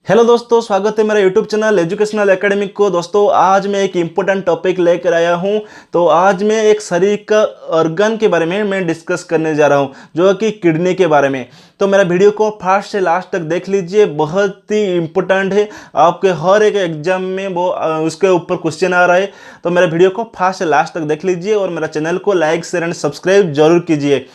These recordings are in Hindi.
हेलो दोस्तों, स्वागत है मेरा यूट्यूब चैनल एजुकेशनल एकेडमिक को। दोस्तों आज मैं एक इम्पोर्टेंट टॉपिक लेकर आया हूं। तो आज मैं एक शरीर का ऑर्गन के बारे में मैं डिस्कस करने जा रहा हूं, जो कि किडनी के बारे में। तो मेरा वीडियो को फर्स्ट से लास्ट तक देख लीजिए, बहुत ही इम्पोर्टेंट है। आपके हर एक एग्जाम में वो उसके ऊपर क्वेश्चन आ रहा है। तो मेरा वीडियो को फर्स्ट से लास्ट तक देख लीजिए और मेरा चैनल को लाइक शेयर एंड सब्सक्राइब जरूर कीजिए।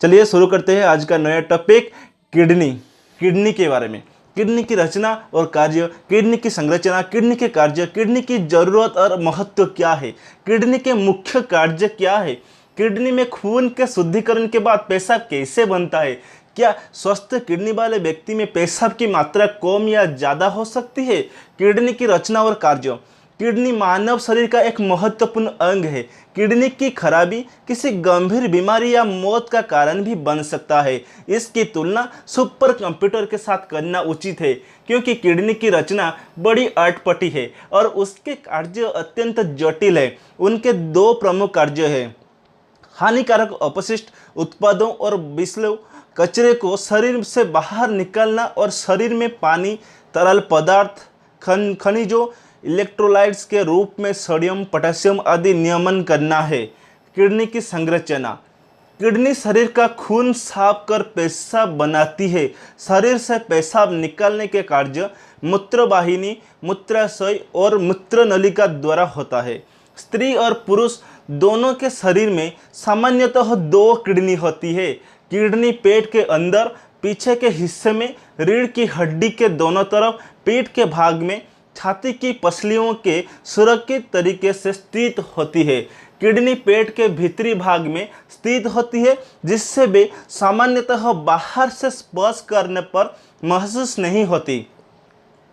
चलिए शुरू करते हैं आज का नया टॉपिक, किडनी के बारे में। किडनी की रचना और कार्य, किडनी की संरचना, किडनी के कार्य, किडनी की जरूरत और महत्व क्या है, किडनी के मुख्य कार्य क्या है, किडनी में खून के शुद्धिकरण के बाद पेशाब कैसे बनता है, क्या स्वस्थ किडनी वाले व्यक्ति में पेशाब की मात्रा कम या ज़्यादा हो सकती है, किडनी की रचना और कार्य। किडनी मानव शरीर का एक महत्वपूर्ण अंग है। किडनी की खराबी किसी गंभीर बीमारी या मौत का कारण भी बन सकता है। इसकी तुलना सुपर कंप्यूटर के साथ करना उचित है, क्योंकि किडनी की रचना बड़ी अटपटी है और उसके कार्य अत्यंत जटिल है। उनके दो प्रमुख कार्य हैं: हानिकारक अपशिष्ट उत्पादों और विषैले कचरे को शरीर से बाहर निकालना और शरीर में पानी, तरल पदार्थ, खनिजों, इलेक्ट्रोलाइट्स के रूप में सोडियम, पोटेशियम आदि नियमन करना है। किडनी की संरचना। किडनी शरीर का खून साफ कर पेशाब बनाती है। शरीर से पेशाब निकालने के कार्य मूत्रवाहिनी, मूत्राशय और मूत्रनलिका द्वारा होता है। स्त्री और पुरुष दोनों के शरीर में सामान्यतः दो किडनी होती है। किडनी पेट के अंदर पीछे के हिस्से में, रीढ़ की हड्डी के दोनों तरफ, पीठ के भाग में, छाती की पसलियों के सुरक्षित तरीके से स्थित होती है। किडनी पेट के भीतरी भाग में स्थित होती है, जिससे वे सामान्यतः बाहर से स्पर्श करने पर महसूस नहीं होती।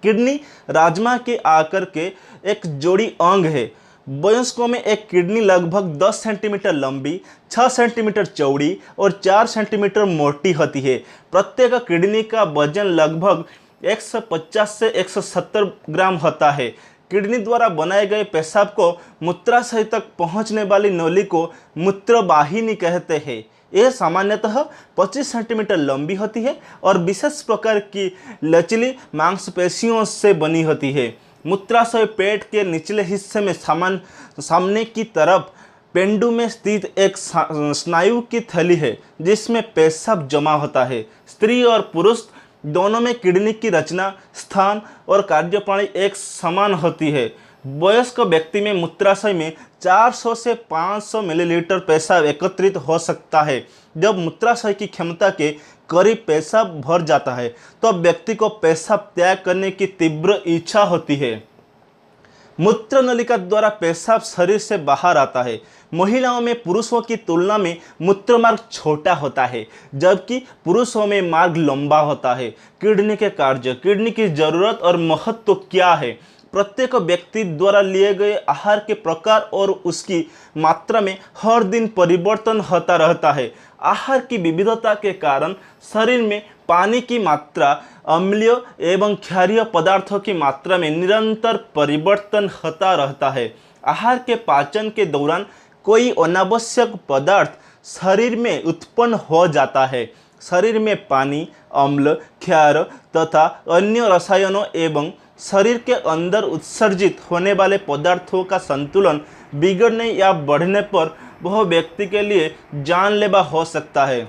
किडनी राजमा के आकार के एक जोड़ी अंग है। वयस्कों में एक किडनी लगभग 10 सेंटीमीटर लंबी, 6 सेंटीमीटर चौड़ी और 4 सेंटीमीटर मोटी होती है। प्रत्येक किडनी का वजन लगभग 150 से 170 ग्राम होता है। किडनी द्वारा बनाए गए पेशाब को मूत्राशय तक पहुंचने वाली नली को मूत्रवाहिनी कहते हैं। यह सामान्यतः 25 सेंटीमीटर लंबी होती है और विशेष प्रकार की लचीली मांसपेशियों से बनी होती है। मूत्राशय पेट के निचले हिस्से में सामने की तरफ पेंडु में स्थित एक स्नायु की थैली है, जिसमें पेशाब जमा होता है। स्त्री और पुरुष दोनों में किडनी की रचना, स्थान और कार्यप्रणाली एक समान होती है। वयस्क व्यक्ति में मूत्राशय में 400 से 500 मिलीलीटर पेशाब एकत्रित हो सकता है। जब मूत्राशय की क्षमता के करीब पेशाब भर जाता है, तो व्यक्ति को पेशाब त्याग करने की तीव्र इच्छा होती है। मूत्रनलिका द्वारा पेशाब शरीर से बाहर आता है। महिलाओं में पुरुषों की तुलना में मूत्रमार्ग छोटा होता है, जबकि पुरुषों में मार्ग लंबा होता है। किडनी के कार्य, किडनी की जरूरत और महत्व क्या है। प्रत्येक व्यक्ति द्वारा लिए गए आहार के प्रकार और उसकी मात्रा में हर दिन परिवर्तन होता रहता है। आहार की विविधता के कारण शरीर में पानी की मात्रा, अम्लीय एवं क्षारीय पदार्थों की मात्रा में निरंतर परिवर्तन होता रहता है। आहार के पाचन के दौरान कोई अनावश्यक पदार्थ शरीर में उत्पन्न हो जाता है। शरीर में पानी, अम्ल, क्षार तथा अन्य रसायनों एवं शरीर के अंदर उत्सर्जित होने वाले पदार्थों का संतुलन बिगड़ने या बढ़ने पर वह व्यक्ति के लिए जानलेवा हो सकता है।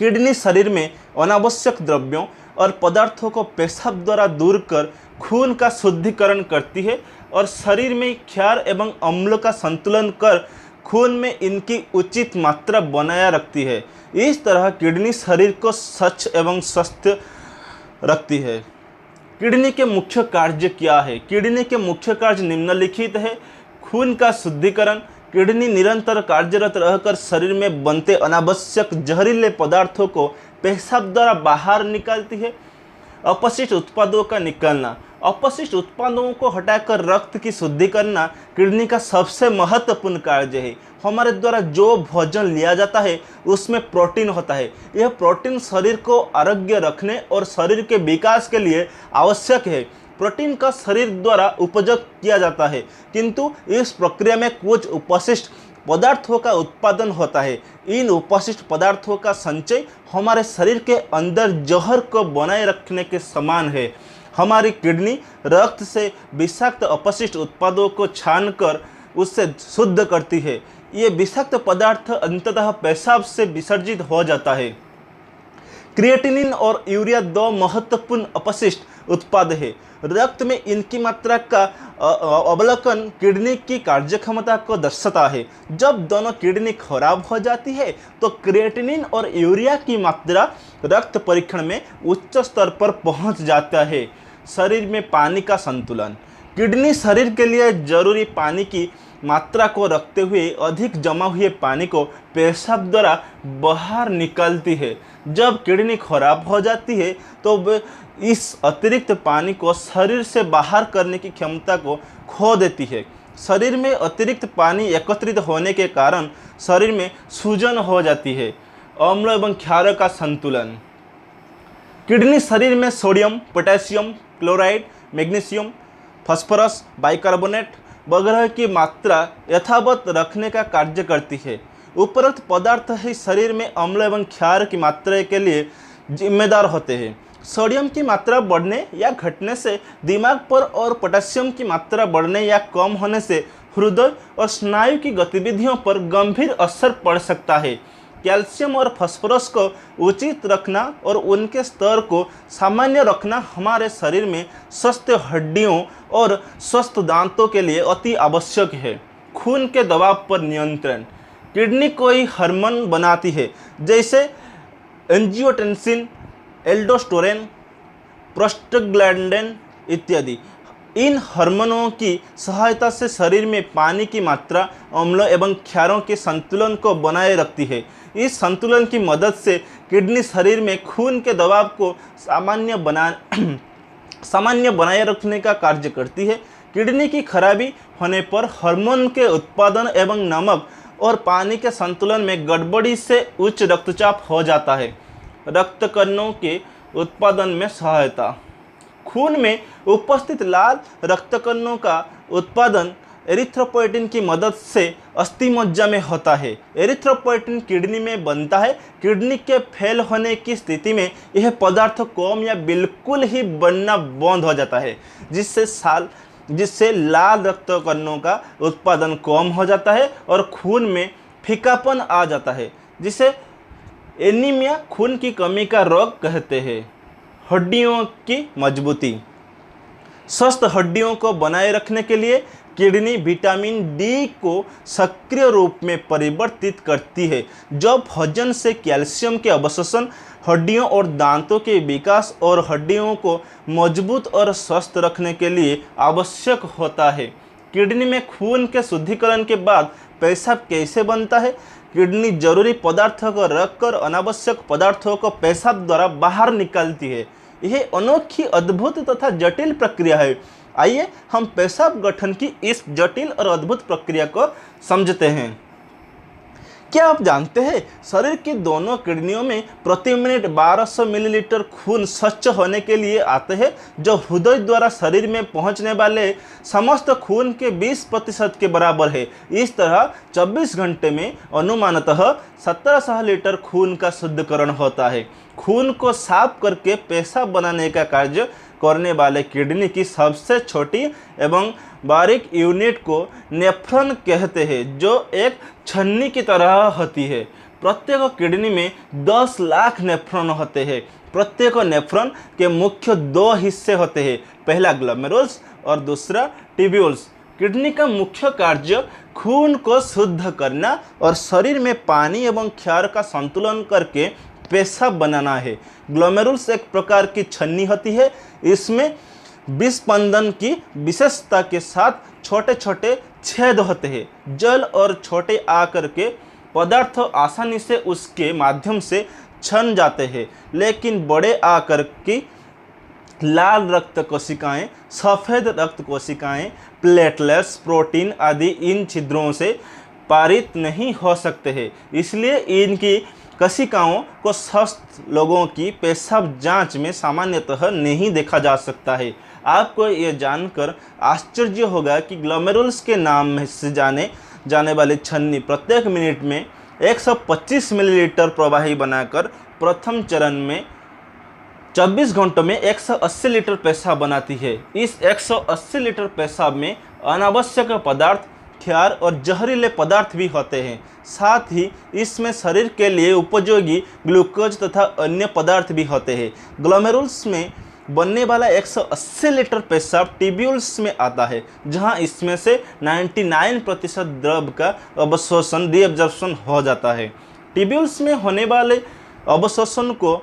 किडनी शरीर में अनावश्यक द्रव्यों और पदार्थों को पेशाब द्वारा दूर कर खून का शुद्धिकरण करती है और शरीर में क्षार एवं अम्ल का संतुलन कर खून में इनकी उचित मात्रा बनाए रखती है। इस तरह किडनी शरीर को स्वच्छ एवं स्वस्थ रखती है। किडनी के मुख्य कार्य क्या है? किडनी के मुख्य कार्य निम्नलिखित है: खून का शुद्धिकरण। किडनी निरंतर कार्यरत रहकर शरीर में बनते अनावश्यक जहरीले पदार्थों को पेशाब द्वारा बाहर निकालती है। अपशिष्ट उत्पादों का निकालना। अपशिष्ट उत्पादों को हटाकर रक्त की शुद्धि करना किडनी का सबसे महत्वपूर्ण कार्य है। हमारे द्वारा जो भोजन लिया जाता है उसमें प्रोटीन होता है। यह प्रोटीन शरीर को आरोग्य रखने और शरीर के विकास के लिए आवश्यक है। प्रोटीन का शरीर द्वारा उपयोग किया जाता है, किंतु इस प्रक्रिया में कुछ अपशिष्ट पदार्थों का उत्पादन होता है। इन उपशिष्ट पदार्थों का संचय हमारे शरीर के अंदर जहर को बनाए रखने के समान है। हमारी किडनी रक्त से विषाक्त अपशिष्ट उत्पादों को छानकर उससे शुद्ध करती है। ये विषाक्त पदार्थ अंततः पेशाब से विसर्जित हो जाता है। क्रिएटिनिन और यूरिया दो महत्वपूर्ण अपशिष्ट उत्पाद है। रक्त में इनकी मात्रा का अवलोकन किडनी की कार्यक्षमता को दर्शाता है। जब दोनों किडनी खराब हो जाती है तो क्रिएटिनिन और यूरिया की मात्रा रक्त परीक्षण में उच्च स्तर पर पहुंच जाता है। शरीर में पानी का संतुलन। किडनी शरीर के लिए जरूरी पानी की मात्रा को रखते हुए अधिक जमा हुए पानी को पेशाब द्वारा बाहर निकालती है। जब किडनी खराब हो जाती है तो इस अतिरिक्त पानी को शरीर से बाहर करने की क्षमता को खो देती है। शरीर में अतिरिक्त पानी एकत्रित होने के कारण शरीर में सूजन हो जाती है। अम्ल एवं क्षार का संतुलन। किडनी शरीर में sodium, potassium, chloride, magnesium, phosphorus, bicarbonate वगैरह की मात्रा यथावत रखने का कार्य करती है। उपरोक्त पदार्थ ही शरीर में अम्ल एवं क्षार की मात्रा के लिए जिम्मेदार होते हैं। सोडियम की मात्रा बढ़ने या घटने से दिमाग पर और पोटेशियम की मात्रा बढ़ने या कम होने से हृदय और स्नायु की गतिविधियों पर गंभीर असर पड़ सकता है। कैल्शियम और फास्फोरस को उचित रखना और उनके स्तर को सामान्य रखना हमारे शरीर में स्वस्थ हड्डियों और स्वस्थ दांतों के लिए अति आवश्यक है। खून के दबाव पर नियंत्रण। किडनी कोई हार्मोन बनाती है जैसे एंजियोटेंसिन, एल्डोस्टेरोन, प्रोस्टाग्लैंडिन इत्यादि। इन हार्मोनों की सहायता से शरीर में पानी की मात्रा, अम्ल एवं क्षारों के संतुलन को बनाए रखती है। इस संतुलन की मदद से किडनी शरीर में खून के दबाव को सामान्य बनाए रखने का कार्य करती है। किडनी की खराबी होने पर हार्मोन के उत्पादन एवं नमक और पानी के संतुलन में गड़बड़ी से उच्च रक्तचाप हो जाता है। रक्त कणों के उत्पादन में सहायता। खून में उपस्थित लाल रक्त कणों का उत्पादन एरिथ्रोपोएटिन की मदद से अस्थि मज्जा में होता है। एरिथ्रोपोएटिन किडनी में बनता है। किडनी के फेल होने की स्थिति में यह पदार्थ कम या बिल्कुल ही बनना बंद हो जाता है, जिससे लाल रक्त कणों का उत्पादन कम हो जाता है और खून में फीकापन आ जाता है, जिसे एनीमिया, खून की कमी का रोग कहते हैं। हड्डियों की मजबूती। स्वस्थ हड्डियों को बनाए रखने के लिए किडनी विटामिन डी को सक्रिय रूप में परिवर्तित करती है। जब भोजन से कैल्शियम के अवशोषण हड्डियों और दांतों के विकास और हड्डियों को मजबूत और स्वस्थ रखने के लिए आवश्यक होता है। किडनी में खून के शुद्धिकरण के बाद पेशाब कैसे बनता है? किडनी जरूरी पदार्थों को रखकर अनावश्यक पदार्थों को पेशाब द्वारा बाहर निकालती है। यह अनोखी, अद्भुत तथा जटिल प्रक्रिया है। आइए हम पेशाब गठन की इस जटिल और अद्भुत प्रक्रिया को समझते हैं। क्या आप जानते हैं शरीर की दोनों किडनियों में प्रति मिनट 1200 मिलीलीटर खून स्वच्छ होने के लिए आते हैं, जो हृदय द्वारा शरीर में पहुंचने वाले समस्त खून के 20% के बराबर है। इस तरह 24 घंटे में अनुमानतः 1700 लीटर खून का शुद्धिकरण होता है। खून को साफ करके पेशाब बनाने का कार्य करने वाले किडनी की सबसे छोटी एवं बारीक यूनिट को नेफ्रॉन कहते हैं, जो एक छन्नी की तरह होती है। प्रत्येक किडनी में 10 लाख नेफ्रॉन होते हैं। प्रत्येक नेफ्रॉन के मुख्य 2 हिस्से होते हैं, पहला ग्लोमेरुल्स और दूसरा ट्यूब्यूल्स। किडनी का मुख्य कार्य खून को शुद्ध करना और शरीर में पानी एवं क्षार का संतुलन करके पेशाब बनाना है। ग्लोमेरुल्स एक प्रकार की छन्नी होती है। इसमें विस्पंदन की विशेषता के साथ छोटे छोटे छेद होते हैं। जल और छोटे आकार के पदार्थ आसानी से उसके माध्यम से छन जाते हैं, लेकिन बड़े आकार की लाल रक्त कोशिकाएं, सफ़ेद रक्त कोशिकाएं, प्लेटलेट्स, प्रोटीन आदि इन छिद्रों से पारित नहीं हो सकते हैं। इसलिए इनकी कोशिकाओं को स्वस्थ लोगों की पेशाब जांच में सामान्यतः नहीं देखा जा सकता है। आपको यह जानकर आश्चर्य होगा कि ग्लोमेरुल्स के नाम से जाने वाली छन्नी प्रत्येक मिनट में 125 मिलीलीटर प्रवाही बनाकर प्रथम चरण में 24 घंटों में 180 लीटर पेशाब बनाती है। इस 180 लीटर पेशाब में अनावश्यक पदार्थ, क्षार और जहरीले पदार्थ भी होते हैं। साथ ही इसमें शरीर के लिए उपयोगी ग्लूकोज तथा अन्य पदार्थ भी होते हैं। ग्लोमेरुल्स में बनने वाला 180 लीटर पेशाब ट्यूब्यूल्स में आता है, जहां इसमें से 99% द्रव का अवशोषण रीअब्जॉर्प्शन हो जाता है। ट्यूब्यूल्स में होने वाले अवशोषण को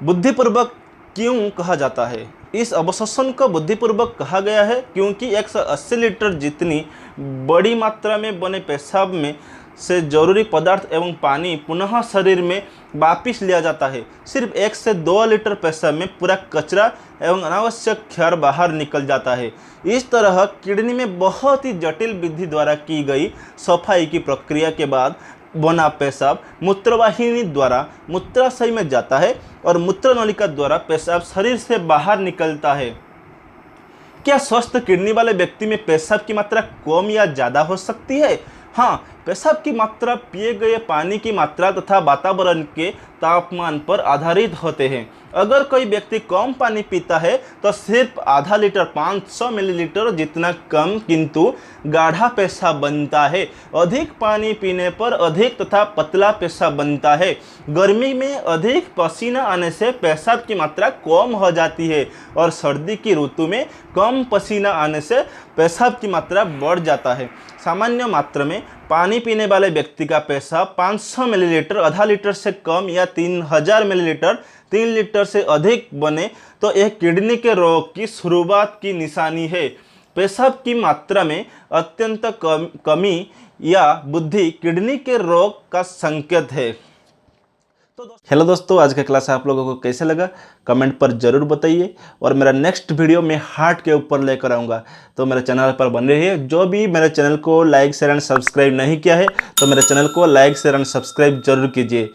बुद्धिपूर्वक क्यों कहा जाता है? इस अवशोषण को बुद्धिपूर्वक कहा गया है क्योंकि 180 लीटर जितनी बड़ी मात्रा में बने पेशाब में से जरूरी पदार्थ एवं पानी पुनः शरीर में वापिस लिया जाता है। सिर्फ 1 से 2 लीटर पेशाब में पूरा कचरा एवं अनावश्यक क्षार बाहर निकल जाता है। इस तरह किडनी में बहुत ही जटिल विधि द्वारा की गई सफाई की प्रक्रिया के बाद बना पेशाब मूत्रवाहिनी द्वारा मूत्राशय में जाता है और मूत्रनलिका द्वारा पेशाब शरीर से बाहर निकलता है। क्या स्वस्थ किडनी वाले व्यक्ति में पेशाब की मात्रा कम या ज़्यादा हो सकती है? हाँ, पेशाब की मात्रा पिए गए पानी की मात्रा तथा वातावरण के तापमान पर आधारित होते हैं। अगर कोई व्यक्ति कम पानी पीता है तो सिर्फ आधा लीटर 500 मिलीलीटर जितना कम किंतु गाढ़ा पेशाब बनता है। अधिक पानी पीने पर अधिक तथा पतला पेशाब बनता है। गर्मी में अधिक पसीना आने से पेशाब की मात्रा कम हो जाती है और सर्दी की ऋतु में कम पसीना आने से पेशाब की मात्रा बढ़ जाता है। सामान्य मात्रा में पानी पीने वाले व्यक्ति का पेशाब 500 मिलीलीटर आधा लीटर से कम या 3000 मिलीलीटर 3 लीटर से अधिक बने तो यह किडनी के रोग की शुरुआत की निशानी है। पेशाब की मात्रा में अत्यंत कमी या वृद्धि किडनी के रोग का संकेत है। हेलो दोस्तों, आज का क्लास आप लोगों को कैसे लगा कमेंट पर ज़रूर बताइए और मेरा नेक्स्ट वीडियो मैं हार्ट के ऊपर लेकर आऊँगा, तो मेरे चैनल पर बने रहिए। जो भी मेरे चैनल को लाइक शेयर एंड सब्सक्राइब नहीं किया है तो मेरे चैनल को लाइक शेयर एंड सब्सक्राइब जरूर कीजिए।